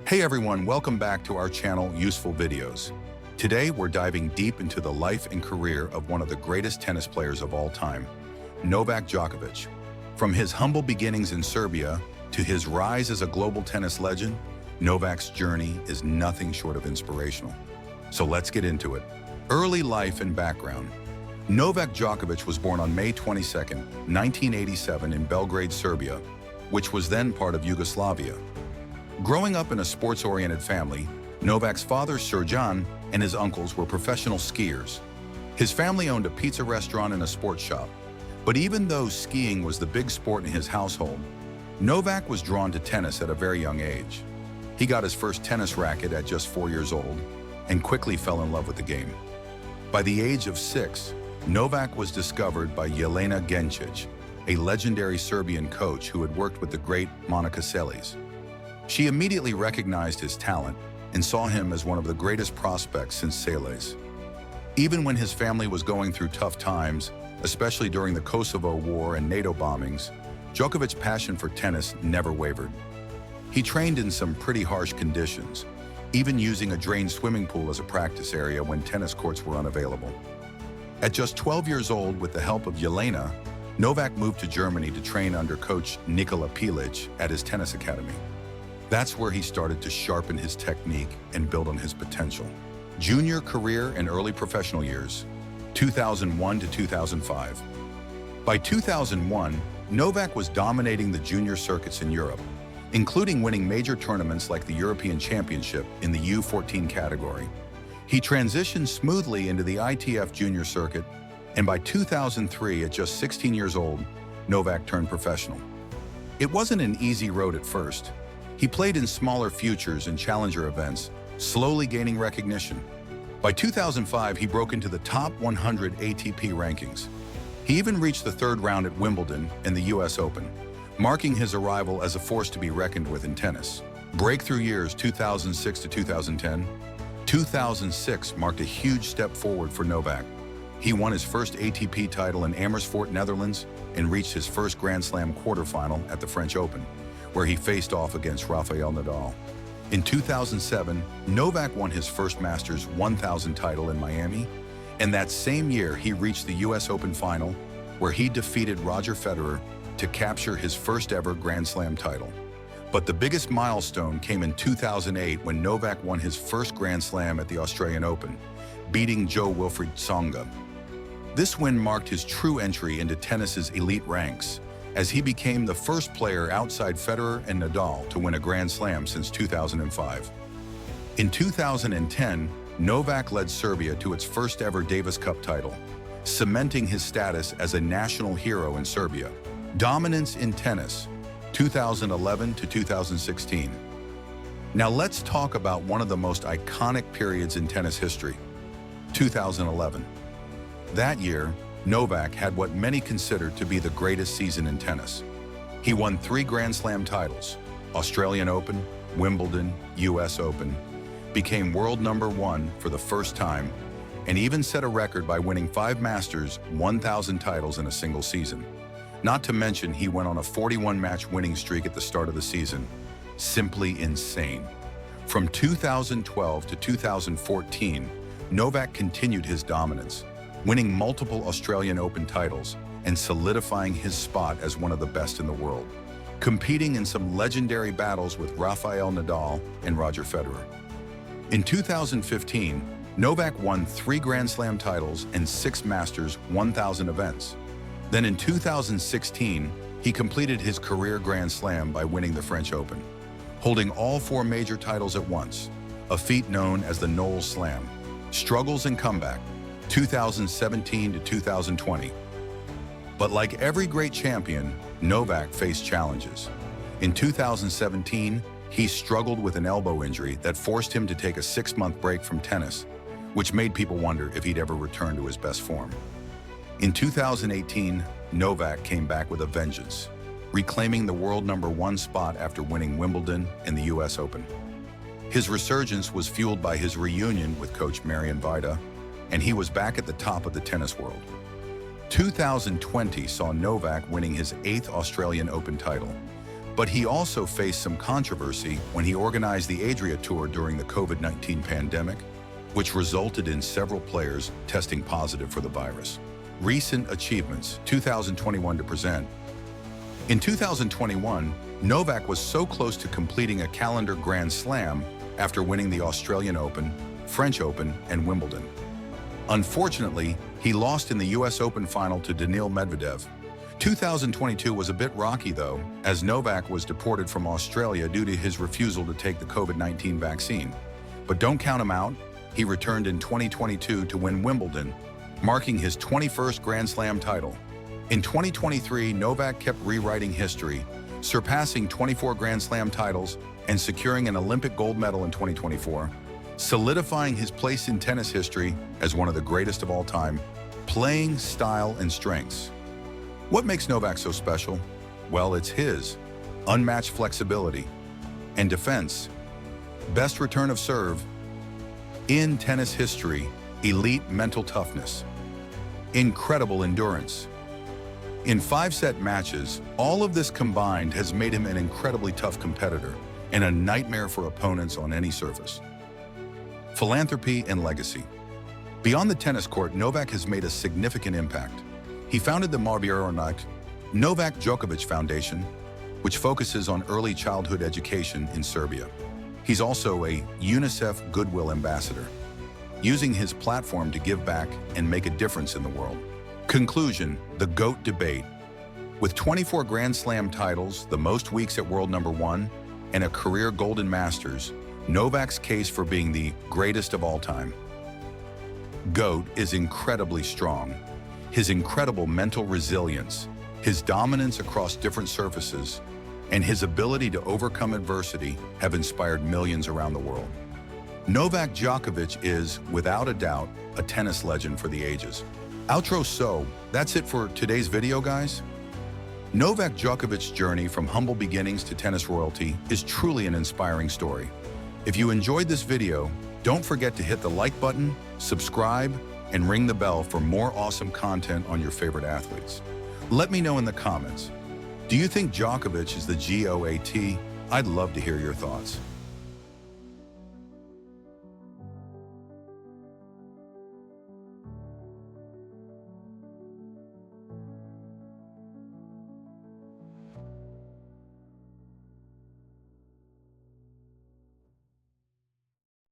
Hey everyone, welcome back to our channel, Useful Videos. Today we're diving deep into the life and career of one of the greatest tennis players of all time, Novak Djokovic. From his humble beginnings in Serbia to his rise as a global tennis legend, Novak's journey is nothing short of inspirational. So let's get into it. Early life and background. Novak Djokovic was born on May 22, 1987 in Belgrade, Serbia, which was then part of Yugoslavia. Growing up in a sports-oriented family, Novak's father, Srđan, and his uncles were professional skiers. His family owned a pizza restaurant and a sports shop. But even though skiing was the big sport in his household, Novak was drawn to tennis at a very young age. He got his first tennis racket at just 4 years old and quickly fell in love with the game. By the age of 6, Novak was discovered by Jelena Gencic, a legendary Serbian coach who had worked with the great Monica Seles. She immediately recognized his talent and saw him as one of the greatest prospects since Seles. Even when his family was going through tough times, especially during the Kosovo War and NATO bombings, Djokovic's passion for tennis never wavered. He trained in some pretty harsh conditions, even using a drained swimming pool as a practice area when tennis courts were unavailable. At just 12 years old, with the help of Jelena, Novak moved to Germany to train under coach Nikola Pilic at his tennis academy. That's where he started to sharpen his technique and build on his potential. Junior career and early professional years, 2001 to 2005. By 2001, Novak was dominating the junior circuits in Europe, including winning major tournaments like the European Championship in the U14 category. He transitioned smoothly into the ITF junior circuit, and by 2003, at just 16 years old, Novak turned professional. It wasn't an easy road at first. He played in smaller futures and challenger events, slowly gaining recognition. By 2005, he broke into the top 100 ATP rankings. He even reached the third round at Wimbledon and the US Open, marking his arrival as a force to be reckoned with in tennis. Breakthrough years 2006 to 2010. 2006 marked a huge step forward for Novak. He won his first ATP title in Amersfoort, Netherlands, and reached his first Grand Slam quarterfinal at the French Open, where he faced off against Rafael Nadal. In 2007, Novak won his first Masters 1000 title in Miami, and that same year he reached the US Open final, where he defeated Roger Federer to capture his first ever Grand Slam title. But the biggest milestone came in 2008 when Novak won his first Grand Slam at the Australian Open, beating Jo-Wilfried Tsonga. This win marked his true entry into tennis's elite ranks, as he became the first player outside Federer and Nadal to win a Grand Slam since 2005. In 2010, Novak led Serbia to its first ever Davis Cup title, cementing his status as a national hero in Serbia. Dominance in tennis, 2011 to 2016. Now let's talk about one of the most iconic periods in tennis history, 2011. That year, Novak had what many consider to be the greatest season in tennis. He won 3 Grand Slam titles, Australian Open, Wimbledon, US Open, became world #1 for the first time, and even set a record by winning 5 Masters 1000 titles in a single season. Not to mention, he went on a 41-match winning streak at the start of the season. Simply insane. From 2012 to 2014, Novak continued his dominance, winning multiple Australian Open titles and solidifying his spot as one of the best in the world, competing in some legendary battles with Rafael Nadal and Roger Federer. In 2015, Novak won 3 Grand Slam titles and 6 Masters 1000 events. Then in 2016, he completed his career Grand Slam by winning the French Open, holding all 4 major titles at once, a feat known as the Knowles Slam. Struggles and comeback, 2017 to 2020. But like every great champion, Novak faced challenges. In 2017, he struggled with an elbow injury that forced him to take a 6-month break from tennis, which made people wonder if he'd ever return to his best form. In 2018, Novak came back with a vengeance, reclaiming the world #1 spot after winning Wimbledon and the US Open. His resurgence was fueled by his reunion with coach Marian Vida, and he was back at the top of the tennis world. 2020 saw Novak winning his 8th Australian Open title, But he also faced some controversy when he organized the Adria Tour during the COVID-19 pandemic, which resulted in several players testing positive for the virus. Recent achievements, 2021 to present. In 2021, Novak was so close to completing a calendar Grand Slam after winning the Australian Open, French Open, and Wimbledon. Unfortunately, he lost in the US Open final to Daniil Medvedev. 2022 was a bit rocky though, as Novak was deported from Australia due to his refusal to take the COVID-19 vaccine. But don't count him out, he returned in 2022 to win Wimbledon, marking his 21st Grand Slam title. In 2023, Novak kept rewriting history, surpassing 24 Grand Slam titles and securing an Olympic gold medal in 2024, solidifying his place in tennis history as one of the greatest of all time. Playing style and strengths. What makes Novak so special? Well, it's his unmatched flexibility and defense, best return of serve, in tennis history, elite mental toughness, incredible endurance. In 5-set matches, all of this combined has made him an incredibly tough competitor and a nightmare for opponents on any surface. Philanthropy and legacy. Beyond the tennis court, Novak has made a significant impact. He founded the Novak Djokovic Foundation, which focuses on early childhood education in Serbia. He's also a UNICEF Goodwill Ambassador, using his platform to give back and make a difference in the world. Conclusion, the GOAT debate. With 24 Grand Slam titles, the most weeks at world number 1, and a career Golden Masters, Novak's case for being the greatest of all time. GOAT is incredibly strong. His incredible mental resilience, his dominance across different surfaces, and his ability to overcome adversity have inspired millions around the world. Novak Djokovic is, without a doubt, a tennis legend for the ages. Outro. So, that's it for today's video, guys. Novak Djokovic's journey from humble beginnings to tennis royalty is truly an inspiring story. If you enjoyed this video, don't forget to hit the like button, subscribe, and ring the bell for more awesome content on your favorite athletes. Let me know in the comments. Do you think Djokovic is the GOAT? I'd love to hear your thoughts.